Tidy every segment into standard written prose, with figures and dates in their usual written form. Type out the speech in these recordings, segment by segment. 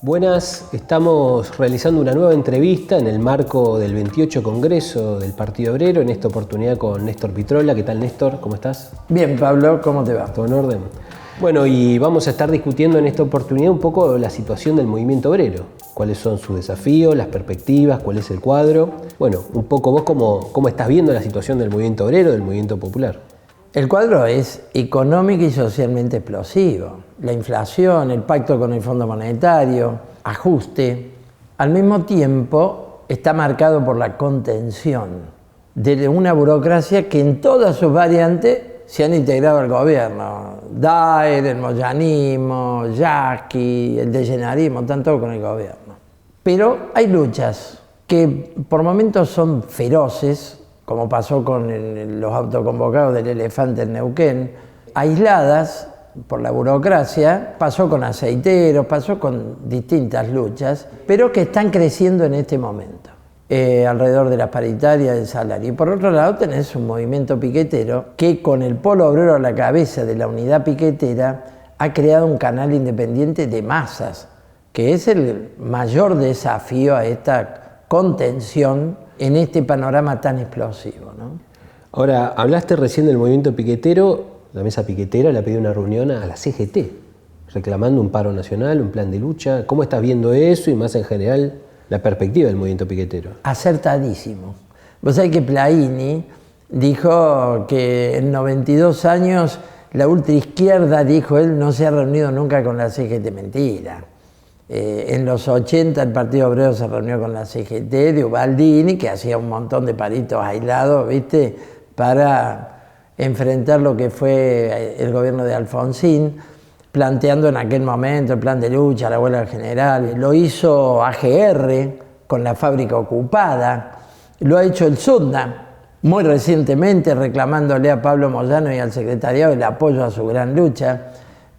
Buenas, estamos realizando una nueva entrevista en el marco del 28 Congreso del Partido Obrero, en esta oportunidad con Néstor Pitrola. ¿Qué tal, Néstor? ¿Cómo estás? Bien, Pablo, ¿cómo te va? ¿Todo en orden? Bueno, y vamos a estar discutiendo en esta oportunidad un poco la situación del movimiento obrero. ¿Cuáles son sus desafíos, las perspectivas, cuál es el cuadro? Bueno, un poco vos cómo estás viendo la situación del movimiento obrero, del movimiento popular. El cuadro es económico y socialmente explosivo. La inflación, el pacto con el Fondo Monetario, ajuste. Al mismo tiempo está marcado por la contención de una burocracia que en todas sus variantes se han integrado al gobierno. Daer, el moyanismo, yaqui, el degenerismo, están todos con el gobierno. Pero hay luchas que por momentos son feroces, como pasó con los autoconvocados del Elefante en Neuquén, aisladas por la burocracia, pasó con aceiteros, pasó con distintas luchas, pero que están creciendo en este momento, alrededor de las paritarias del salario. Y por otro lado tenés un movimiento piquetero que con el Polo Obrero a la cabeza de la unidad piquetera ha creado un canal independiente de masas, que es el mayor desafío a esta contención en este panorama tan explosivo, ¿no? Ahora, hablaste recién del movimiento piquetero. La mesa piquetera le ha pedido una reunión a la CGT, reclamando un paro nacional, un plan de lucha. ¿Cómo estás viendo eso y más en general la perspectiva del movimiento piquetero? Acertadísimo. Vos sabés que Plaini dijo que en 92 años la ultraizquierda, dijo él, no se ha reunido nunca con la CGT. Mentira. En los 80 el Partido Obrero se reunió con la CGT de Ubaldini, que hacía un montón de paritos aislados, ¿viste?, para enfrentar lo que fue el gobierno de Alfonsín, planteando en aquel momento el plan de lucha, la huelga general. Lo hizo AGR con la fábrica ocupada, lo ha hecho el SUTNA muy recientemente, reclamándole a Pablo Moyano y al secretariado el apoyo a su gran lucha.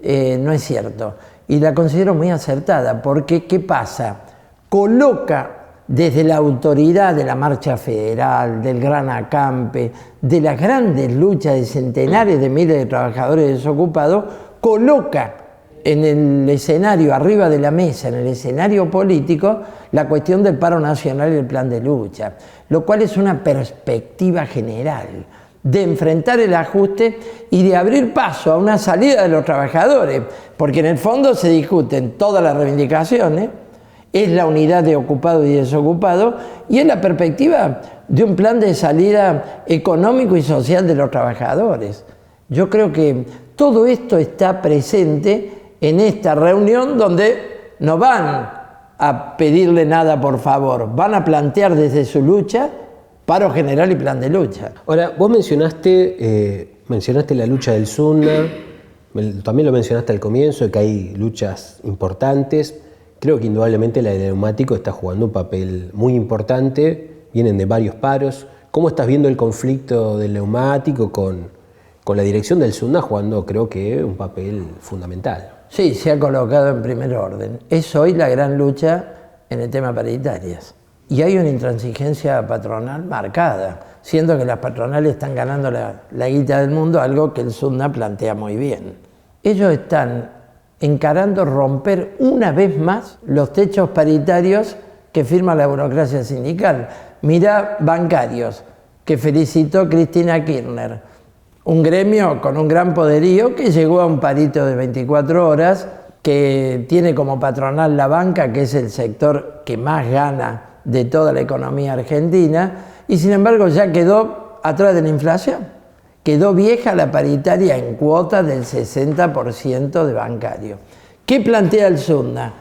No es cierto. Y la considero muy acertada, porque ¿qué pasa? Coloca desde la autoridad de la Marcha Federal, del Gran Acampe, de las grandes luchas de centenares de miles de trabajadores desocupados, coloca en el escenario, arriba de la mesa, en el escenario político, la cuestión del paro nacional y el plan de lucha, lo cual es una perspectiva general de enfrentar el ajuste y de abrir paso a una salida de los trabajadores, porque en el fondo se discuten todas las reivindicaciones, es la unidad de ocupado y desocupado, y es la perspectiva de un plan de salida económico y social de los trabajadores. Yo creo que todo esto está presente en esta reunión, donde no van a pedirle nada por favor, van a plantear desde su lucha paro general y plan de lucha. Ahora, vos mencionaste la lucha del SUTNA, también lo mencionaste al comienzo, de que hay luchas importantes. Creo que indudablemente la de neumático está jugando un papel muy importante, vienen de varios paros. ¿Cómo estás viendo el conflicto del neumático con la dirección del SUTNA jugando, creo que, un papel fundamental? Sí, se ha colocado en primer orden. Es hoy la gran lucha en el tema paritarias. Y hay una intransigencia patronal marcada, siendo que las patronales están ganando la guita del mundo, algo que el SUTNA plantea muy bien. Ellos están encarando romper una vez más los techos paritarios que firma la burocracia sindical. Mirá bancarios, que felicitó Cristina Kirchner, un gremio con un gran poderío que llegó a un parito de 24 horas, que tiene como patronal la banca, que es el sector que más gana de toda la economía argentina, y sin embargo ya quedó atrás de la inflación. Quedó vieja la paritaria en cuota del 60% de bancario. ¿Qué plantea el SUTNA?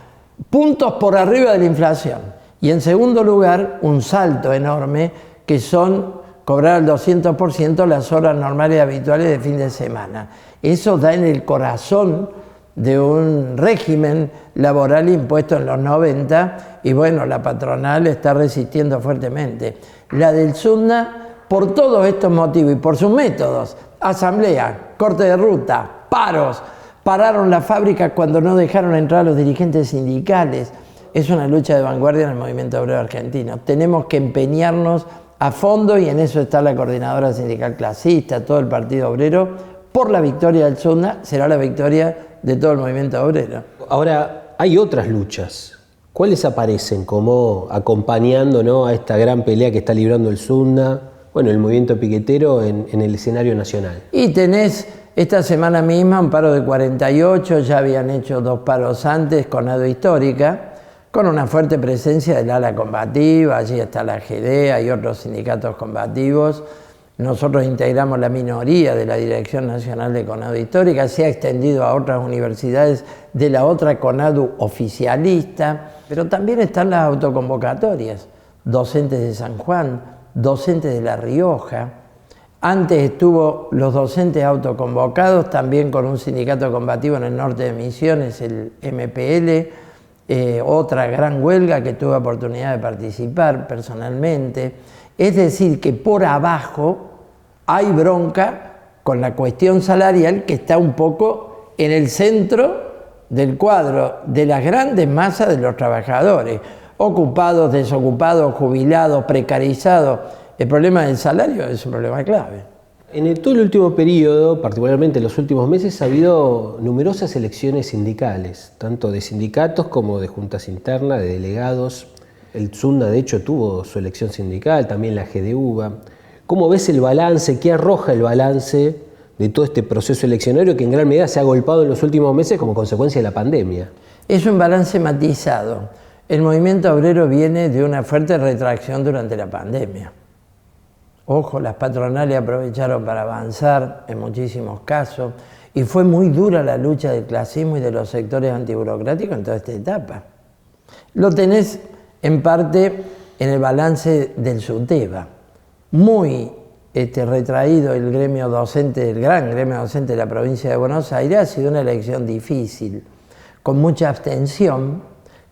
Puntos por arriba de la inflación. Y en segundo lugar, un salto enorme, que son cobrar al 200% las horas normales y habituales de fin de semana. Eso da en el corazón de un régimen laboral impuesto en los 90, y bueno, la patronal está resistiendo fuertemente. La del SUTNA, por todos estos motivos y por sus métodos, asamblea, corte de ruta, paros, pararon la fábrica cuando no dejaron entrar a los dirigentes sindicales. Es una lucha de vanguardia en el movimiento obrero argentino. Tenemos que empeñarnos a fondo, y en eso está la coordinadora sindical clasista, todo el Partido Obrero, por la victoria del SUTNA. Será la victoria de todo el movimiento obrero. Ahora, hay otras luchas. ¿Cuáles aparecen como acompañando, ¿no?, a esta gran pelea que está librando el Sunda, bueno, el movimiento piquetero en el escenario nacional? Y tenés esta semana misma un paro de 48, ya habían hecho 2 paros antes con ADO Histórica, con una fuerte presencia del ala combativa, allí está la AGD, hay otros sindicatos combativos. Nosotros integramos la minoría de la Dirección Nacional de CONADU Histórica, se ha extendido a otras universidades de la otra CONADU oficialista, pero también están las autoconvocatorias, docentes de San Juan, docentes de La Rioja. Antes estuvo los docentes autoconvocados, también con un sindicato combativo en el norte de Misiones, el MPL, otra gran huelga que tuve oportunidad de participar personalmente. Es decir, que por abajo hay bronca con la cuestión salarial que está un poco en el centro del cuadro de las grandes masas de los trabajadores, ocupados, desocupados, jubilados, precarizados. El problema del salario es un problema clave. Todo el último periodo, particularmente en los últimos meses, ha habido numerosas elecciones sindicales, tanto de sindicatos como de juntas internas, de delegados. El Sunda, de hecho, tuvo su elección sindical, también la GDUBA. ¿Cómo ves el balance? ¿Qué arroja el balance de todo este proceso eleccionario que en gran medida se ha golpeado en los últimos meses como consecuencia de la pandemia? Es un balance matizado. El movimiento obrero viene de una fuerte retracción durante la pandemia. Ojo, las patronales aprovecharon para avanzar en muchísimos casos y fue muy dura la lucha del clasismo y de los sectores antiburocráticos en toda esta etapa. Lo tenés en parte en el balance del SUTEBA. Muy retraído el gremio docente, el gran gremio docente de la provincia de Buenos Aires. Ha sido una elección difícil, con mucha abstención,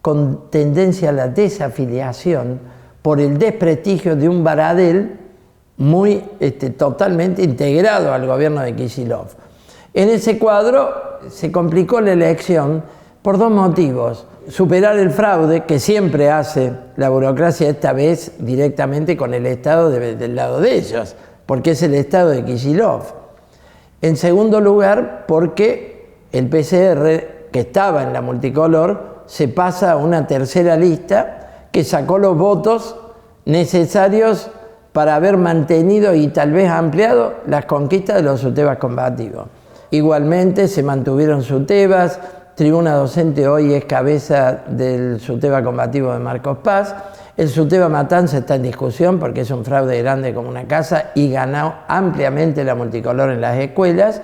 con tendencia a la desafiliación por el desprestigio de un Baradel muy totalmente integrado al gobierno de Kicillof. En ese cuadro se complicó la elección por 2 motivos. Superar el fraude que siempre hace la burocracia, esta vez directamente con el Estado del lado de ellos, porque es el Estado de Kicillof. En segundo lugar, porque el PCR, que estaba en la multicolor, se pasa a una tercera lista que sacó los votos necesarios para haber mantenido y tal vez ampliado las conquistas de los SUTEBAs combativos. Igualmente se mantuvieron SUTEBAs. Tribuna Docente hoy es cabeza del SUTEBA combativo de Marcos Paz. El SUTEBA Matanza está en discusión porque es un fraude grande como una casa y ganó ampliamente la multicolor en las escuelas.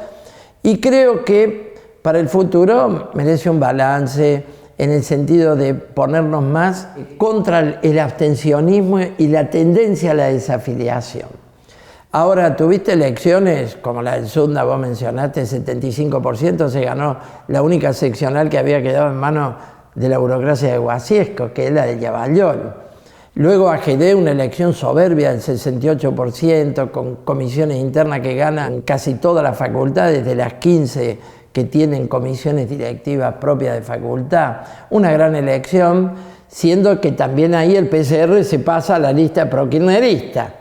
Y creo que para el futuro merece un balance en el sentido de ponernos más contra el abstencionismo y la tendencia a la desafiliación. Ahora, tuviste elecciones como la del Sunda, vos mencionaste, 75%, se ganó la única seccional que había quedado en manos de la burocracia de Guasiesco, que es la de Llavallol. Luego AGD, una elección soberbia del 68%, con comisiones internas que ganan casi todas las facultades, de las 15 que tienen comisiones directivas propias de facultad. Una gran elección, siendo que también ahí el PCR se pasa a la lista pro-kirchnerista.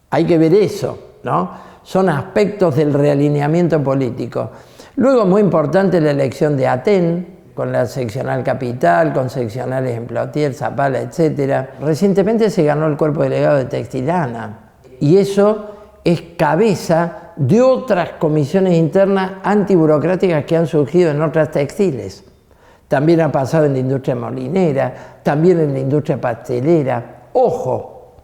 Hay que ver eso, ¿no? Son aspectos del realineamiento político. Luego, muy importante la elección de Aten, con la seccional Capital, con seccionales en Plotier, Zapala, etc. Recientemente se ganó el cuerpo delegado de Textilana, y eso es cabeza de otras comisiones internas antiburocráticas que han surgido en otras textiles. También ha pasado en la industria molinera, también en la industria pastelera. Ojo,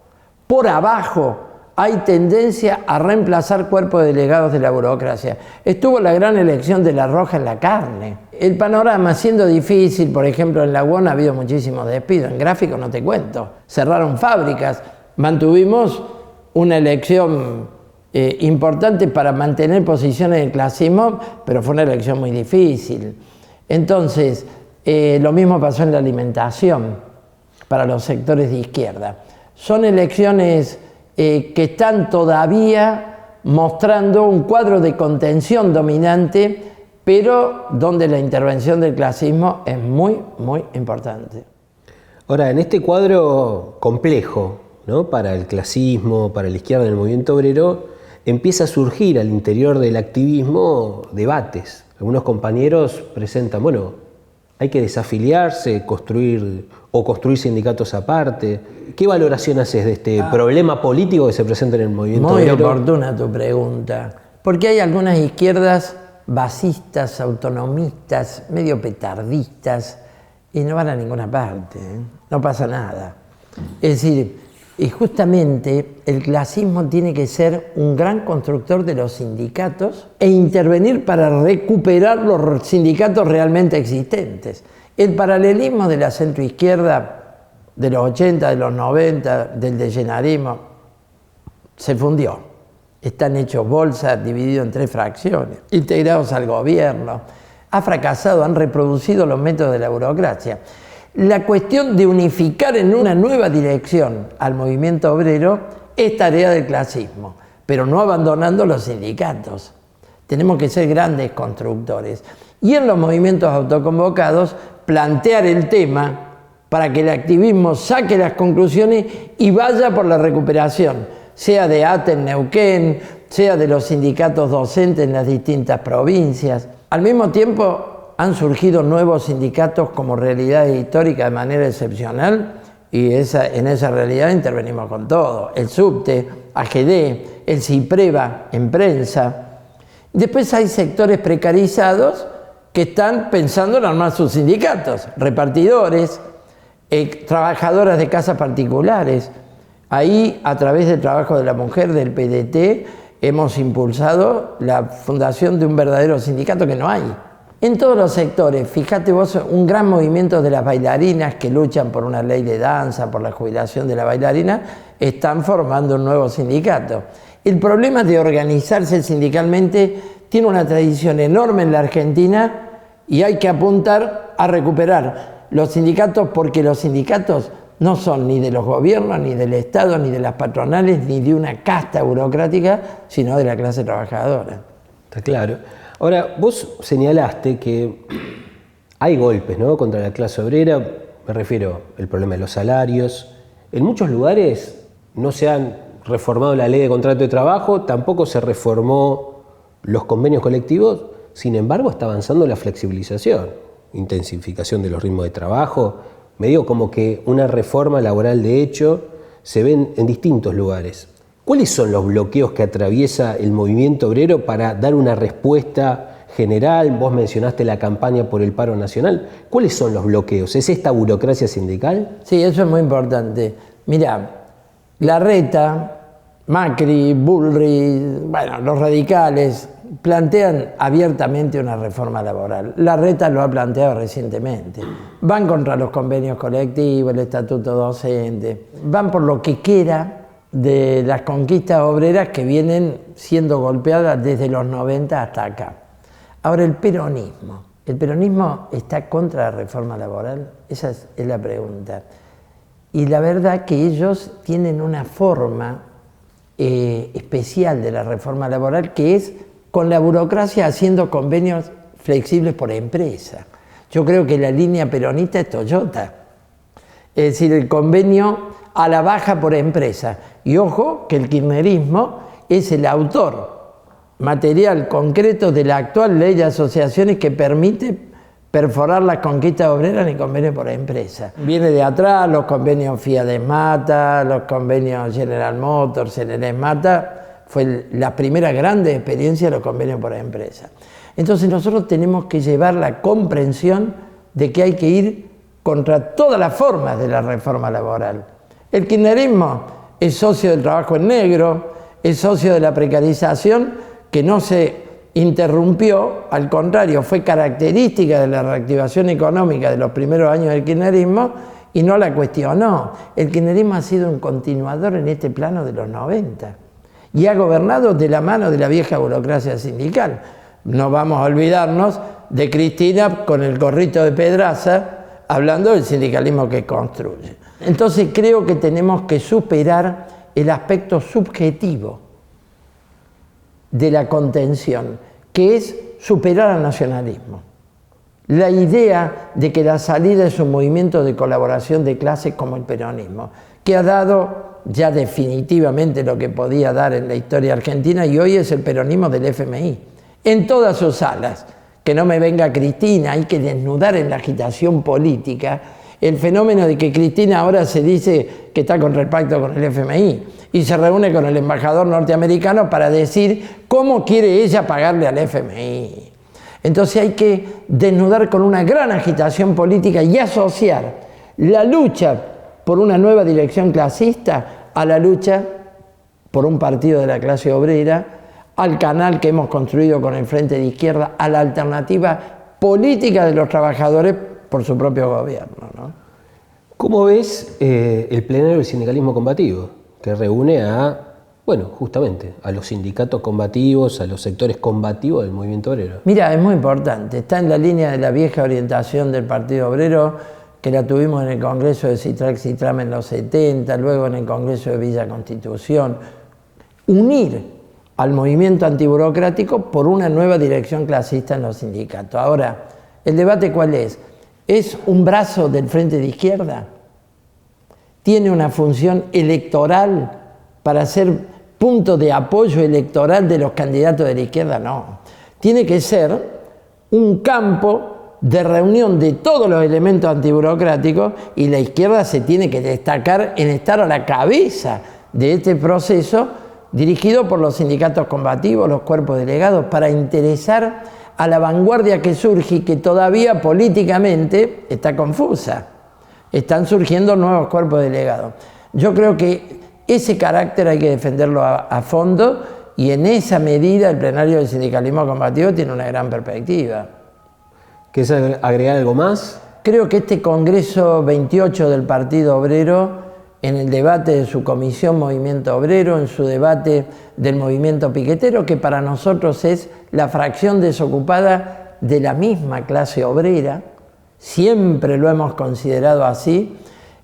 por abajo hay tendencia a reemplazar cuerpos delegados de la burocracia. Estuvo la gran elección de la roja en la carne. El panorama siendo difícil, por ejemplo, en la UON ha habido muchísimos despidos. En gráfico no te cuento. Cerraron fábricas. Mantuvimos una elección importante para mantener posiciones del clasismo, pero fue una elección muy difícil. Entonces, lo mismo pasó en la alimentación para los sectores de izquierda. Son elecciones que están todavía mostrando un cuadro de contención dominante, pero donde la intervención del clasismo es muy, muy importante. Ahora, en este cuadro complejo, ¿no?, para el clasismo, para la izquierda en el movimiento obrero, empieza a surgir al interior del activismo debates. Algunos compañeros presentan, bueno, ¿Hay que desafiliarse, construir sindicatos aparte? ¿Qué valoración haces de este problema político que se presenta en el movimiento Muy obrero? oportuna tu pregunta, porque hay algunas izquierdas basistas, autonomistas, medio petardistas, y no van a ninguna parte, ¿eh? No pasa nada. Es decir, y justamente el clasismo tiene que ser un gran constructor de los sindicatos e intervenir para recuperar los sindicatos realmente existentes. El paralelismo de la centroizquierda de los 80, de los 90, del degenerismo, se fundió. Están hechos bolsas, divididos en 3 fracciones, integrados al gobierno. Ha fracasado, han reproducido los métodos de la burocracia. La cuestión de unificar en una nueva dirección al movimiento obrero es tarea del clasismo, pero no abandonando los sindicatos. Tenemos que ser grandes constructores. Y en los movimientos autoconvocados, plantear el tema para que el activismo saque las conclusiones y vaya por la recuperación, sea de ATE en Neuquén, sea de los sindicatos docentes en las distintas provincias. Al mismo tiempo, han surgido nuevos sindicatos como realidades históricas de manera excepcional y en esa realidad intervenimos con todo. El SUBTE, AGD, el CIPREVA en prensa. Después hay sectores precarizados que están pensando en armar sus sindicatos, repartidores, trabajadoras de casas particulares. Ahí, a través del trabajo de la mujer del PDT, hemos impulsado la fundación de un verdadero sindicato que no hay. En todos los sectores, fíjate vos, un gran movimiento de las bailarinas que luchan por una ley de danza, por la jubilación de la bailarina, están formando un nuevo sindicato. El problema de organizarse sindicalmente tiene una tradición enorme en la Argentina y hay que apuntar a recuperar los sindicatos, porque los sindicatos no son ni de los gobiernos, ni del Estado, ni de las patronales, ni de una casta burocrática, sino de la clase trabajadora. Está claro. Ahora, vos señalaste que hay golpes, ¿no?, contra la clase obrera. Me refiero al problema de los salarios. En muchos lugares no se han reformado la ley de contrato de trabajo, tampoco se reformó los convenios colectivos. Sin embargo, está avanzando la flexibilización, intensificación de los ritmos de trabajo. Medio como que una reforma laboral de hecho se ven en distintos lugares. ¿Cuáles son los bloqueos que atraviesa el movimiento obrero para dar una respuesta general? Vos mencionaste la campaña por el paro nacional. ¿Cuáles son los bloqueos? ¿Es esta burocracia sindical? Sí, eso es muy importante. Mirá, Larreta, Macri, Bullrich, bueno, los radicales plantean abiertamente una reforma laboral. Larreta lo ha planteado recientemente. Van contra los convenios colectivos, el estatuto docente, van por lo que queda de las conquistas obreras que vienen siendo golpeadas desde los 90 hasta acá. Ahora, ¿el peronismo está contra la reforma laboral? Esa es la pregunta. Y la verdad que ellos tienen una forma especial de la reforma laboral, que es con la burocracia haciendo convenios flexibles por empresa. Yo creo que la línea peronista es Toyota. Es decir, el convenio a la baja por empresa. Y ojo que el kirchnerismo es el autor material concreto de la actual ley de asociaciones que permite perforar las conquistas obreras en convenios por empresa. Viene de atrás los convenios Fiat-Mata, los convenios General Motors, General-Mata, fue la primera grande experiencia de los convenios por empresa. Entonces nosotros tenemos que llevar la comprensión de que hay que ir contra todas las formas de la reforma laboral. El kirchnerismo es socio del trabajo en negro, es socio de la precarización que no se interrumpió, al contrario, fue característica de la reactivación económica de los primeros años del kirchnerismo y no la cuestionó. El kirchnerismo ha sido un continuador en este plano de los 90 y ha gobernado de la mano de la vieja burocracia sindical. No vamos a olvidarnos de Cristina con el gorrito de Pedraza hablando del sindicalismo que construye. Entonces creo que tenemos que superar el aspecto subjetivo de la contención, que es superar al nacionalismo. La idea de que la salida es un movimiento de colaboración de clases como el peronismo, que ha dado ya definitivamente lo que podía dar en la historia argentina y hoy es el peronismo del FMI, en todas sus alas, que no me venga Cristina, hay que desnudar en la agitación política el fenómeno de que Cristina ahora se dice que está contra el pacto con el FMI y se reúne con el embajador norteamericano para decir cómo quiere ella pagarle al FMI. Entonces hay que desnudar con una gran agitación política y asociar la lucha por una nueva dirección clasista a la lucha por un partido de la clase obrera, al canal que hemos construido con el Frente de Izquierda, a la alternativa política de los trabajadores por su propio gobierno, ¿no? ¿Cómo ves el plenario del sindicalismo combativo, que reúne justamente a los sindicatos combativos, a los sectores combativos del movimiento obrero? Mira, es muy importante, está en la línea de la vieja orientación del Partido Obrero, que la tuvimos en el Congreso de Citrac-Citram en los 70, luego en el Congreso de Villa Constitución. Unir al movimiento antiburocrático por una nueva dirección clasista en los sindicatos. Ahora, ¿el debate cuál es? ¿Es un brazo del Frente de Izquierda? ¿Tiene una función electoral para ser punto de apoyo electoral de los candidatos de la izquierda? No. Tiene que ser un campo de reunión de todos los elementos antiburocráticos y la izquierda se tiene que destacar en estar a la cabeza de este proceso dirigido por los sindicatos combativos, los cuerpos delegados, para interesar a la vanguardia que surge y que todavía políticamente está confusa. Están surgiendo nuevos cuerpos delegados. Yo creo que ese carácter hay que defenderlo a fondo y en esa medida el plenario del sindicalismo combativo tiene una gran perspectiva. ¿Quieres agregar algo más? Creo que este Congreso 28 del Partido Obrero, en el debate de su comisión Movimiento Obrero, en su debate del movimiento piquetero, que para nosotros es la fracción desocupada de la misma clase obrera, siempre lo hemos considerado así,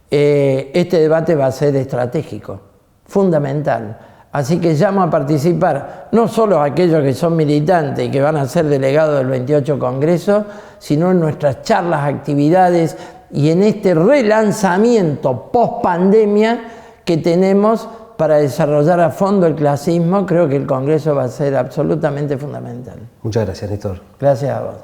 este debate va a ser estratégico, fundamental. Así que llamo a participar no solo a aquellos que son militantes y que van a ser delegados del 28 Congreso, sino en nuestras charlas, actividades y en este relanzamiento post-pandemia que tenemos para desarrollar a fondo el clasismo. Creo que el Congreso va a ser absolutamente fundamental. Muchas gracias, Néstor. Gracias a vos.